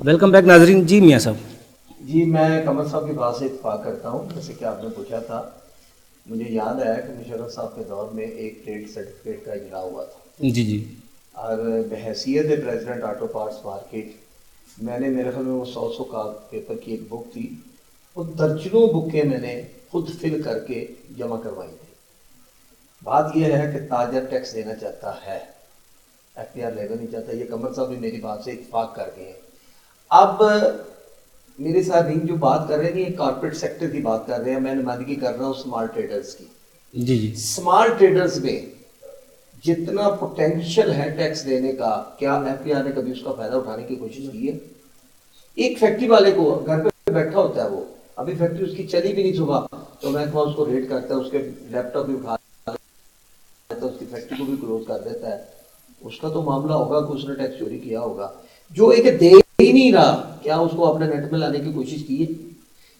Welcome back नाजरीन। जी मियाँ साहब। जी, मैं कमर साहब की बात से इत्तेफाक करता हूँ। जैसे कि आपने पूछा था, मुझे याद आया कि मुशर्रफ साहब के दौर में एक ट्रेड सर्टिफिकेट का इजरा हुआ था जी जी और बहैसियत प्रेसिडेंट ऑटो पार्ट्स मार्केट मैंने, मेरे ख्याल में वो 100 का पेपर की एक बुक थी, वो दर्जनों बुकें मैंने खुद फिल करके जमा करवाई थी। बात यह है कि ताजर टैक्स देना चाहता है, एफटीआर लेना नहीं चाहता। ये कमर साहब भी मेरी बात से इत्तेफाक कर गए हैं। अब मेरे साथ जो बात कर रहे हैं, ये कॉर्पोरेट सेक्टर की बात कर रहे हैं, मैं नुमाइंदगी कर रहा हूँ स्मॉल ट्रेडर्स की। जी जी स्मॉल ट्रेडर्स में जितना पोटेंशियल है टैक्स देने का, क्या एफपीआर ने कभी उसका फायदा उठाने की कोशिश की है? एक फैक्ट्री वाले को घर पे बैठा होता है, वो अभी फैक्ट्री उसकी चली भी नहीं सुबह, तो महकमा उसको रेड करता है, उसके लैपटॉप भी उठा लेता है, उसकी फैक्ट्री को भी क्लोज कर देता है। उसका तो मामला होगा कि उसने टैक्स चोरी किया होगा। जो एक दे ही नहीं रहा, क्या उसको अपने नेट में लाने की कोशिश की है?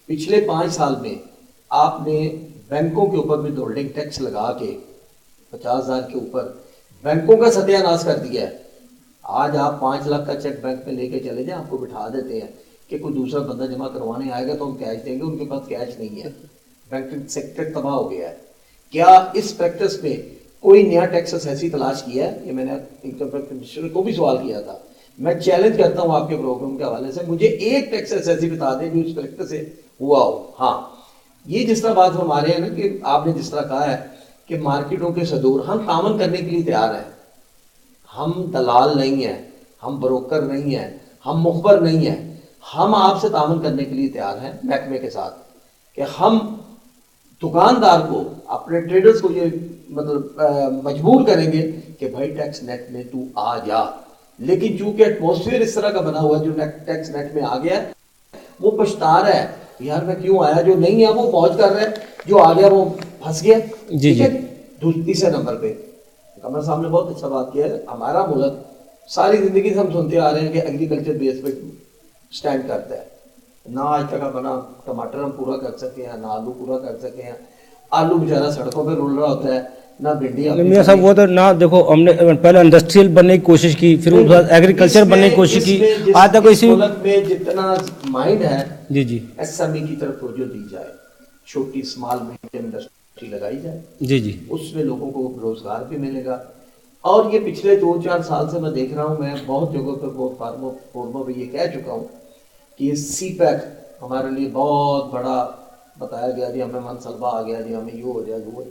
पिछले 5 साल में आपने बैंकों के ऊपर भी होल्डिंग टैक्स लगा के 50,000 के ऊपर बैंकों का सत्यानाश कर दिया है। आज आप 5 लाख का चेक बैंक में लेके चले जाए, आपको बिठा देते हैं कि कोई दूसरा बंदा जमा करवाने आएगा तो हम कैश देंगे, उनके पास कैश नहीं है। बैंकिंग सेक्टर तबाह हो गया है। क्या इस प्रैक्टिस में कोई नया टैक्स ऐसी तलाश किया है? ये मैंने इनकम टैक्स कमिश्नर को भी सवाल किया था। मैं चैलेंज करता हूं आपके प्रोग्राम के हवाले से, मुझे एक टैक्स ऐसी बता दें जो इस प्रैक्टिस से हुआ हो। हाँ, ये जिस तरह बात हम आ रहे हैं ना, कि आपने जिस तरह कहा है कि मार्केटों के सदूर हम तामन करने के लिए तैयार हैं। हम दलाल नहीं हैं, हम ब्रोकर नहीं हैं, हम मुखबर नहीं हैं। हम आपसे तामन करने के लिए तैयार हैं महकमे के साथ, कि हम दुकानदार को, अपने ट्रेडर्स को ये मतलब मजबूर करेंगे कि भाई टैक्स नेट में तू आ जा। लेकिन चूंकि एटमॉस्फेयर इस तरह का बना हुआ है, जो टैक्स नेट में आ गया है वो पछता रहा है, यार मैं क्यों आया। जो नहीं है वो पहुंच कर रहा है, जो आ गया वो फंस गया। जी जी तीसरे नंबर पे कमर साहब ने बहुत अच्छा बात किया है। हमारा मुल्क सारी जिंदगी से हम सुनते आ रहे हैं कि एग्रीकल्चर बेस पे स्टैंड करता है। ना आज तक अपना टमाटर हम पूरा कर सके हैं, ना आलू पूरा कर सके हैं। आलू बेचारा सड़कों पे रुल रहा होता है, ना भिंडी। मियाँ साहब वो तो ना, देखो हमने पहले इंडस्ट्रियल बनने की कोशिश की, फिर उसके बाद एग्रीकल्चर बनने की कोशिश की। आज तक इसी मुल्क में जितना माइंड है, जी जी एसएमई की तरफ तवज्जो दी जाए, छोटी स्मॉल मीडियम इंडस्ट्री लगाई जाए, जी जी उसमें लोगों को रोजगार भी मिलेगा। और ये पिछले 2-4 साल से मैं देख रहा हूँ, मैं बहुत जगहों पर बहुत फोरमों में ये कह चुका हूँ कि ये सीपैक हमारे लिए बहुत बड़ा बताया गया जी, हमें मनसलबा आ गया जी, हमें ये हो जाए वो।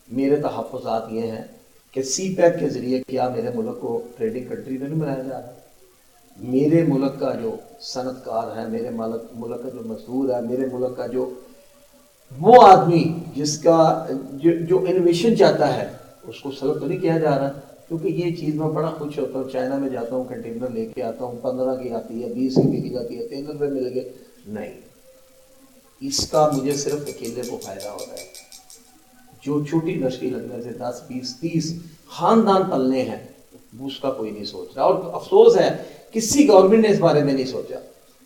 मेरे तहफ़्फ़ुज़ात ये हैं कि सीपैक के ज़रिए क्या मेरे मुल्क को ट्रेडिंग कंट्री में नहीं बनाया जा रहा? मेरे मुल्क का जो सनतकार है, मेरे मुल्क का जो मजदूर है, मेरे मुल्क का जो वो आदमी जिसका जो इनोवेशन चाहता है, उसको सलब तो नहीं किया जा रहा। क्योंकि ये चीज़ मैं बड़ा खुश होता हूँ, चाइना में जाता हूँ, कंटेनर लेके आता हूँ, 15 की आती है, 20 की बिकी जाती है, 3 रुपये मिल गए। नहीं, इसका मुझे सिर्फ अकेले को फायदा हो रहा है। जो छोटी इंडस्ट्री लगने से 10, 20, 30 खानदान पलने हैं, उसका कोई नहीं सोच रहा। और अफसोस है किसी गवर्नमेंट ने इस बारे में नहीं सोचा।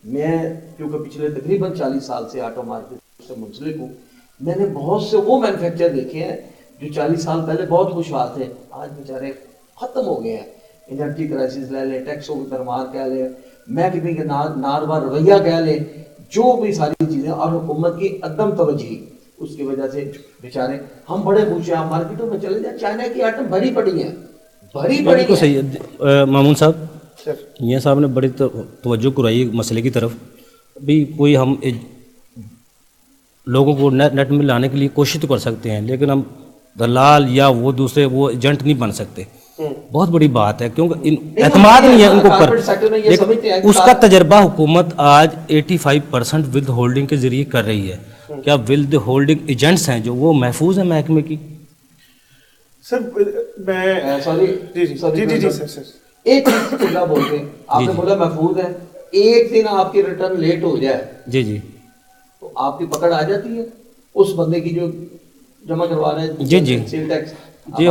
मैं क्योंकि पिछले तकरीबन 40 साल से ऑटो मार्केट से मुंसलिक हूँ, मैंने बहुत से वो मैन्युफैक्चर देखे हैं जो 40 साल पहले बहुत खुशहाल थे, आज बेचारे खत्म हो गए हैं। एनर्जी क्राइसिस ले लें, टैक्सों की भरमार कह लें, महकमे के नारवा रवैया कह लें, जो भी सारी चीज़ें, और हुकूमत की अदम तवज्जोही, उसकी वजह से बेचारे हम बड़े खुश हैं। मार्केटों में चले जाए, चाइना की आइटम भरी पड़ी है, भरी पड़ी है। सही है मामून साहब, मियाँ साहब ने बड़ी तवज्जो कराई मसले की तरफ। भी कोई हम लोगों को नेट में लाने के लिए कोशिश तो कर सकते हैं, लेकिन हम दलाल या वो दूसरे वो एजेंट नहीं बन सकते। बहुत बड़ी बात है, क्योंकि एतमाद नहीं है उनको पर। लेकिन उसका तजर्बा हुकूमत आज 85% विद होल्डिंग के जरिए कर रही है। क्या विद होल्डिंग एजेंट्स हैं जो वो महफूज है महकमे की? सर मैं सॉरी जी सर एक चीज बोलते हैं, आपने बोला महफूज है, एक दिन आपकी रिटर्न लेट हो जाए जी जी तो आपकी पकड़ आ जाती है उस बंदे की जो जमा करवा रहे हैं। जी जी सेल टैक्स जी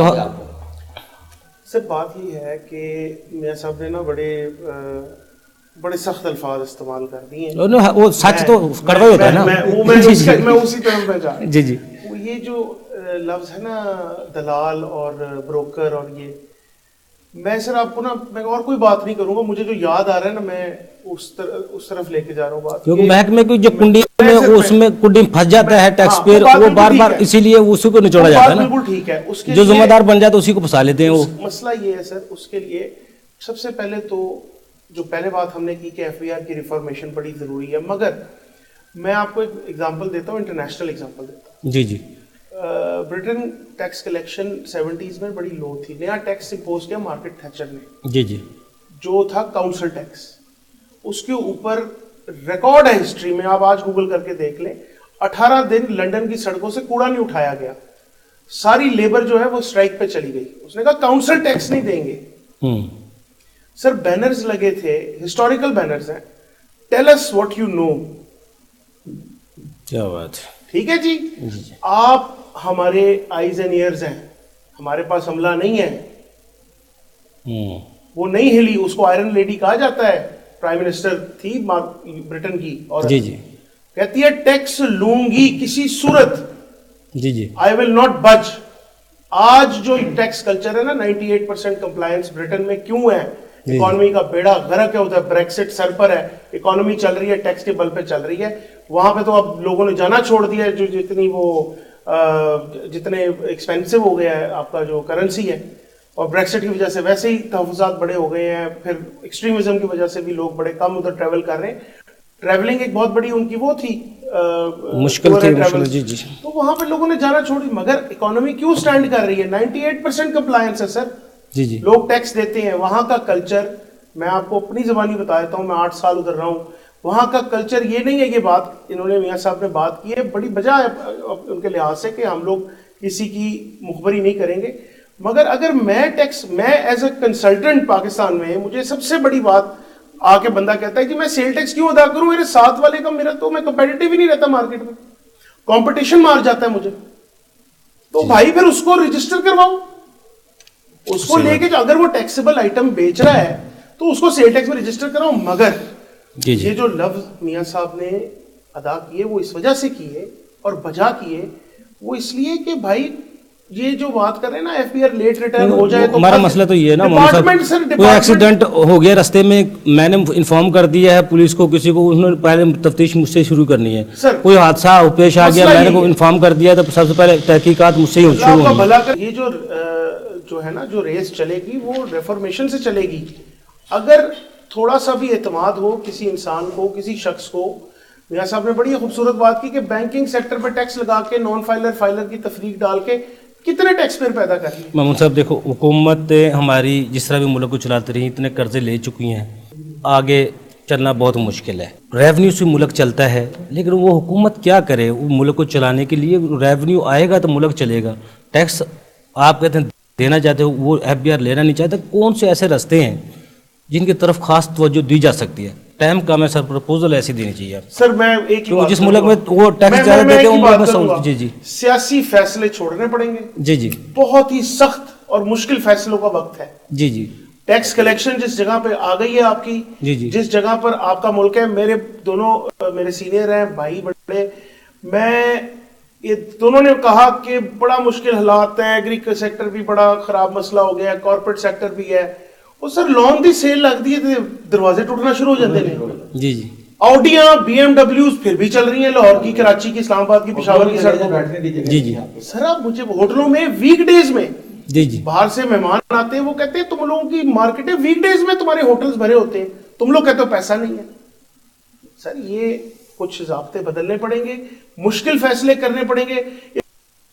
सर बात ये है कि मियाँ साहब ने ना बड़े सख्त अल्फाज इस्तेमाल कर दिए हैं। वो सच तो कड़वा होता है ना। मैं उसी तरफ पे जा जी जी ये जो लफ्ज़ है ना दलाल और ब्रोकर, और मैं सर आपको ना, मैं और कोई बात नहीं करूंगा, मुझे जो याद आ रहा है ना, मैं उस तरफ लेके जा रहा हूँ बात। क्योंकि महकमे की जो कुंडी में मैं उसमें कुंडी में फंस जाता है टैक्स हाँ, पेयर, वो बात वो बिल्कुल बार ठीक बार है। इसीलिए उसी को निचोड़ा वो जाता बात है ना, बिल्कुल ठीक है। उसके जो लिए जिम्मेदार बन जाता है उसी को फंसा लेते हैं वो। मसला ये है सर, उसके लिए सबसे पहले तो जो पहले बात हमने की कि एफबीआर की रिफॉर्मेशन बड़ी जरूरी है, मगर मैं आपको एक एग्जांपल देता हूँ, इंटरनेशनल एग्जांपल देता हूँ। जी जी। ब्रिटेन टैक्स कलेक्शन 70s में बड़ी लो थी। नया टैक्स इंपोज किया मार्केट थैचर ने, जी जी। जो था काउंसिल टैक्स। उसके ऊपर रिकॉर्ड है हिस्ट्री में, आप आज गूगल करके देख लें, 18 दिन लंदन की सड़कों से कूड़ा नहीं उठाया गया। सारी लेबर जो है वो स्ट्राइक पे चली गई। उसने कहा काउंसिल टैक्स नहीं देंगे। सर बैनर्स लगे थे, हिस्टोरिकल बैनर्स हैं, tell us what you know. क्या बात है। ठीक है जी, आप हमारे आईज एंड ईयर्स हैं, हमारे पास हमला नहीं है। वो नहीं हिली, उसको आयरन लेडी कहा जाता है। प्राइम मिनिस्टर थी ब्रिटेन की, और जी जी। कहती है टैक्स लूंगी किसी सूरत, जी जी। आई विल नॉट बज। आज जो टैक्स कल्चर है ना, 98% कंप्लायंस ब्रिटेन में क्यों है? इकोनॉमी का बेड़ा गर्क है उधर, ब्रेक्सिट सर पर है, इकोनॉमी चल रही है, टैक्स के बल पे चल रही है। वहां पे तो अब लोगों ने जाना छोड़ दिया है, जो जितने एक्सपेंसिव हो गया है आपका जो करेंसी है, और ब्रेक्सिट की वजह से वैसे ही तहफुजात बड़े हो गए हैं, फिर एक्सट्रीमिज्म की वजह से भी लोग बड़े कम उधर ट्रेवल कर रहे हैं। ट्रेवलिंग एक बहुत बड़ी उनकी वो थी, मुश्किल थी। जी जी। तो वहां पे लोगों ने जाना छोड़ी, मगर इकोनॉमी क्यों स्टैंड कर रही है? 98% कंप्लायंस है सर। जी जी। लोग टैक्स देते हैं। वहां का कल्चर, मैं आपको अपनी जबानी बता देता हूँ, मैं 8 साल उधर रहा हूँ। वहां का कल्चर ये नहीं है, ये बात इन्होंने मियाँ साहब ने बात की है, बड़ी वजह है उनके लिहाज से कि हम लोग किसी की मुखबरी नहीं करेंगे। मगर अगर मैं एज ए कंसल्टेंट पाकिस्तान में, मुझे सबसे बड़ी बात आके बंदा कहता है कि मैं सेल टैक्स क्यों अदा करूं, मेरे साथ वाले का, मेरा तो मैं कंपेटिटिव ही नहीं रहता मार्केट में, कंपटीशन मार जाता है मुझे। तो भाई फिर उसको रजिस्टर करवाओ, उसको लेके जो अगर वो टैक्सेबल आइटम बेच रहा है तो उसको सेल टैक्स में रजिस्टर कराओ। मगर ये जो लफ्ज मियां साहब ने अदा किए वो इस वजह से किए और बजा किए, वो इसलिए कि भाई ये जो बात कर रहे हैं ना, एफबीआर लेट रिटर्न हो जाए तो हमारा मसला तो ये है ना, कोई एक्सीडेंट हो गया रास्ते में, मैंने इन्फॉर्म कर दिया है पुलिस को, किसी को, उन्होंने पहले तफ्तीश मुझसे शुरू करनी है। कोई हादसा पेश आ गया, मैंने को इन्फॉर्म कर दिया, तो सबसे पहले तहकीकात मुझसे ही शुरू होगी। ये जो है ना, जो रेस चलेगी वो रिफॉर्मेशन से चलेगी। अगर थोड़ा सा भी एतमाद हो किसी इंसान को, किसी शख्स को, मियां साहब ने बड़ी खूबसूरत बात की कि बैंकिंग सेक्टर पे टैक्स लगा के नॉन फाइलर फाइलर की तफरीक डाल के कितने टैक्स पेयर पैदा कर रही है। मामून साहब देखो, हुकूमत हमारी जिस तरह भी मुल्क को चलाती रही, इतने कर्जे ले चुकी हैं, आगे चलना बहुत मुश्किल है। रेवेन्यू से मुल्क चलता है, लेकिन वो हुकूमत क्या करे? वो मुल्क को चलाने के लिए रेवेन्यू आएगा तो मुल्क चलेगा। टैक्स आप कहते हैं देना चाहते हो, वो एफबीआर लेना नहीं चाहता। कौन से ऐसे रास्ते हैं जिनकी तरफ खास तवज्जो दी जा सकती है? टाइम का मैं सर प्रपोजल ऐसी देनी चाहिए सर। मैं एक ही बात जिस मुल्क में वो टैक्स ज्यादा देते हैं, जी जी, सियासी फैसले छोड़ने पड़ेंगे। जी जी, बहुत ही सख्त और मुश्किल फैसलों का वक्त है। जी जी। टैक्स कलेक्शन जिस जगह पे आ गई है आपकी, जी जी, जिस जगह पर आपका मुल्क है, मेरे सीनियर हैं भाई बड़े, मैं ये दोनों ने कहा कि बड़ा मुश्किल हालात है, एग्री सेक्टर भी बड़ा खराब मसला हो गया है, कॉर्पोरेट सेक्टर भी है। और सर लॉन दी सेल लगती है तो दरवाजे टूटना शुरू हो जाते हैं। जी जी। ऑडियां, बीएमडब्ल्यूज फिर भी चल रही हैं, लाहौर की, कराची की, इस्लामाबाद की, पेशावर की सड़कों पर। जी जी। सर आप मुझे होटलों में वीकडेज में, जी जी, बाहर से मेहमान आते हैं, वो कहते हैं तुम लोगों की मार्केटें वीकडेज में तुम्हारे होटल्स भरे होते हैं, तुम लोग कहते हो पैसा नहीं है। सर ये कुछ ज़ाब्ते बदलने पड़ेंगे, मुश्किल फैसले करने पड़ेंगे।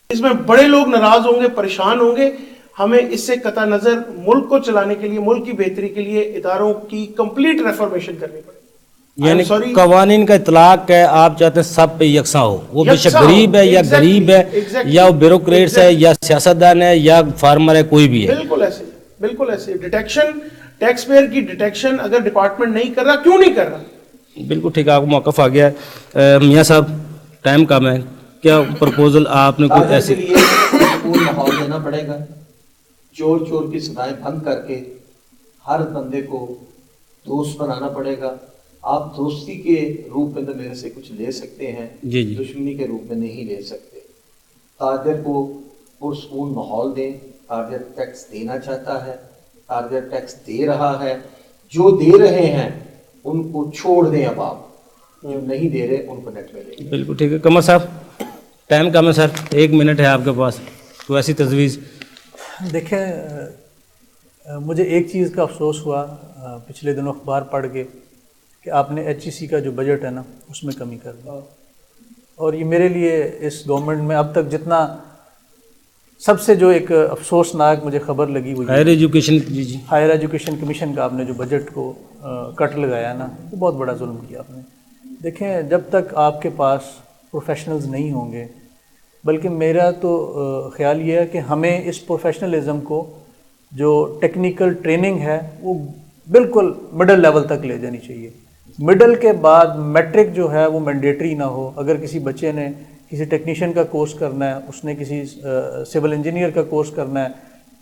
इसमें बड़े लोग नाराज होंगे, परेशान होंगे। हमें इससे कता नजर मुल्क को चलाने के लिए, मुल्क की बेहतरी के लिए इदारों की कंप्लीट रिफॉर्मेशन करनी पड़ेगी। यानी कवानीन का इतलाक है, आप चाहते हैं सब पे यकसा हो, वो बेशक गरीब है या गरीब है, या वो ब्यूरोक्रेट्स है या सियासतदान है या फार्मर है, कोई भी है। बिल्कुल ऐसे, बिल्कुल ऐसे। डिटेक्शन, टैक्स पेयर की डिटेक्शन अगर डिपार्टमेंट नहीं कर रहा, क्यों नहीं कर रहा? बिल्कुल ठीक है, आपको मौक़िफ़ आ गया है। मियाँ साहब टाइम कम है, क्या प्रपोजल आपने कोई ऐसे माहौल देना पड़ेगा? चोर चोर की सदाएं बंद करके हर बंदे को दोस्त बनाना पड़ेगा। आप दोस्ती के रूप में तो मेरे से कुछ ले सकते हैं, दुश्मनी के रूप में नहीं ले सकते। ताजर को पुरसकून माहौल दें, ताजर टैक्स देना चाहता है, टारगेट टैक्स दे रहा है, जो दे रहे हैं उनको छोड़ दें, अब आप जो नहीं दे रहे उनको नेट में लें। बिल्कुल ठीक है। कमर साहब टाइम कम है सर, 1 मिनट है आपके पास, तो ऐसी तजवीज़। देखें, मुझे एक चीज़ का अफसोस हुआ पिछले दिनों अखबार पढ़ के कि आपने HEC का जो बजट है ना उसमें कमी कर दी, और ये मेरे लिए इस गवर्नमेंट में अब तक जितना सबसे जो एक अफसोसनाक मुझे खबर लगी हुई हायर एजुकेशन, जी जी, हायर एजुकेशन कमीशन का आपने जो बजट को कट लगाया ना, वो बहुत बड़ा जुल्म किया आपने। देखें, जब तक आपके पास प्रोफेशनल्स नहीं होंगे, बल्कि मेरा तो ख़्याल ये है कि हमें इस प्रोफेशनलिज्म को जो टेक्निकल ट्रेनिंग है वो बिल्कुल मिडल लेवल तक ले जानी चाहिए। मिडल के बाद मैट्रिक जो है वो मैंडेटरी ना हो। अगर किसी बच्चे ने किसी टेक्नीशियन का कोर्स करना है, उसने किसी सिविल इंजीनियर का कोर्स करना है,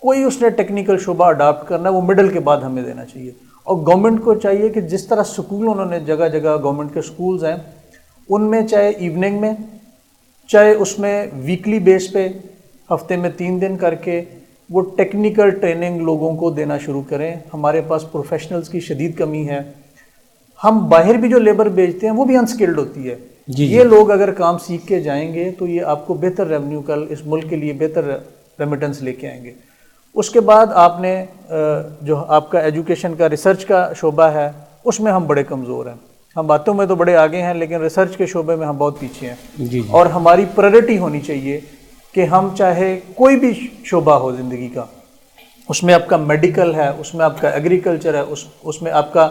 कोई उसने टेक्निकल शोबा अडाप्ट करना है, वो मिडल के बाद हमें देना चाहिए। और गवर्नमेंट को चाहिए कि जिस तरह स्कूल उन्होंने जगह जगह गवर्नमेंट के स्कूल्स हैं, उनमें चाहे इवनिंग में, चाहे उसमें वीकली बेस पे हफ्ते में 3 दिन करके वो टेक्निकल ट्रेनिंग लोगों को देना शुरू करें। हमारे पास प्रोफेशनल्स की शदीद कमी है। हम बाहर भी जो लेबर बेचते हैं वो भी अनस्किल्ड होती है। ये लोग अगर काम सीख के जाएंगे तो ये आपको बेहतर रेवेन्यू, कल इस मुल्क के लिए बेहतर रेमिटेंस लेके आएंगे। उसके बाद आपने जो आपका एजुकेशन का रिसर्च का शोबा है उसमें हम बड़े कमज़ोर हैं। हम बातों में तो बड़े आगे हैं, लेकिन रिसर्च के शोबे में हम बहुत पीछे हैं। और हमारी प्रायोरिटी होनी चाहिए कि हम चाहे कोई भी शोबा हो ज़िंदगी का, उसमें आपका मेडिकल है, उसमें आपका एग्रीकल्चर है, उसमें आपका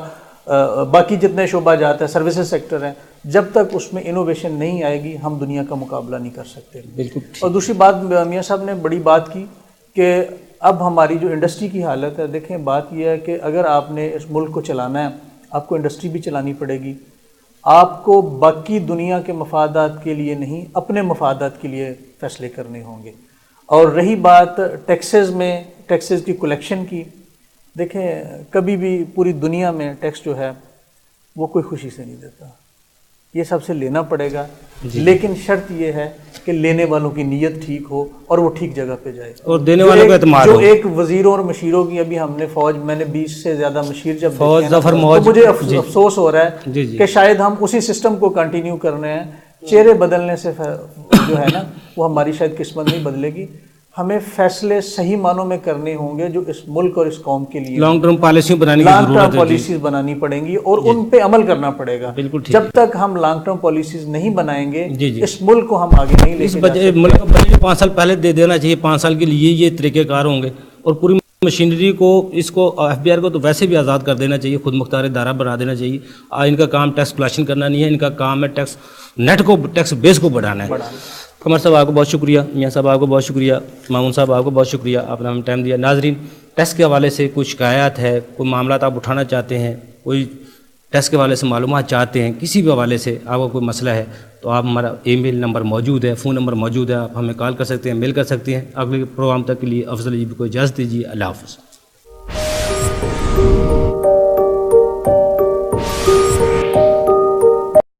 बाकी जितने शोबा जाते हैं, सर्विसेज सेक्टर हैं, जब तक उसमें इनोवेशन नहीं आएगी हम दुनिया का मुकाबला नहीं कर सकते। बिल्कुल। और दूसरी बात, मियाँ साहब ने बड़ी बात की कि अब हमारी जो इंडस्ट्री की हालत है, देखें बात यह है कि अगर आपने इस मुल्क को चलाना है, आपको इंडस्ट्री भी चलानी पड़ेगी। आपको बाकी दुनिया के मफादात के लिए नहीं, अपने मफादात के लिए फ़ैसले करने होंगे। और रही बात टैक्सेस में, टैक्सेस की कलेक्शन की, देखें कभी भी पूरी दुनिया में टैक्स जो है वो कोई खुशी से नहीं देता, ये सबसे लेना पड़ेगा। लेकिन शर्त ये है कि लेने वालों की नीयत ठीक हो और वो ठीक जगह पे जाए, और देने वालों को एतमाद हो। जो एक वजीरों और मशीरों की अभी हमने फौज, मैंने 20 से ज़्यादा मशीर जब तो मुझे अफसोस हो रहा है कि शायद हम उसी सिस्टम को कंटिन्यू कर रहे हैं। चेहरे बदलने से जो है ना वो हमारी शायद किस्मत नहीं बदलेगी। हमें फैसले सही मानों में करने होंगे जो इस मुल्क और इस कौम के लिए लॉन्ग टर्म पॉलिसी बनानी, लॉन्ग टर्म पॉलिसीज बनानी पड़ेंगी और उन पे अमल करना पड़ेगा। जब तक हम लॉन्ग टर्म पॉलिसीज नहीं बनाएंगे, इस मुल्क को हम आगे नहीं लेके जा सकते। मुल्क का बजट 5 साल पहले दे देना चाहिए, 5 साल के लिए ये तरीक़ेकार होंगे। और पूरी मशीनरी को, इसको FBR को तो वैसे भी आज़ाद कर देना चाहिए, खुद मुख्तार इदारा बना देना चाहिए। इनका काम टैक्स कलेक्शन करना नहीं है, इनका काम है टैक्स नेट को, टैक्स बेस को बढ़ाना है। कमर साहब आपको बहुत शुक्रिया, मियाँ साहब आपको बहुत शुक्रिया, मामून साहब आपको बहुत शुक्रिया, आपने हमें टाइम दिया। नाजरीन, टैक्स के हवाले से कोई शिकायत है, कोई मामला आप उठाना चाहते हैं, कोई टैक्स के हवाले से मालूमात चाहते हैं, किसी भी हवाले से आपको कोई मसला है, तो आप, हमारा ईमेल नंबर मौजूद है, फ़ोन नंबर मौजूद है, आप हमें कॉल कर सकते हैं, मेल कर सकते हैं। अगले प्रोग्राम तक के लिए अफजल जी को इजाज़त दीजिए। अल्लाह हाफ़िज़।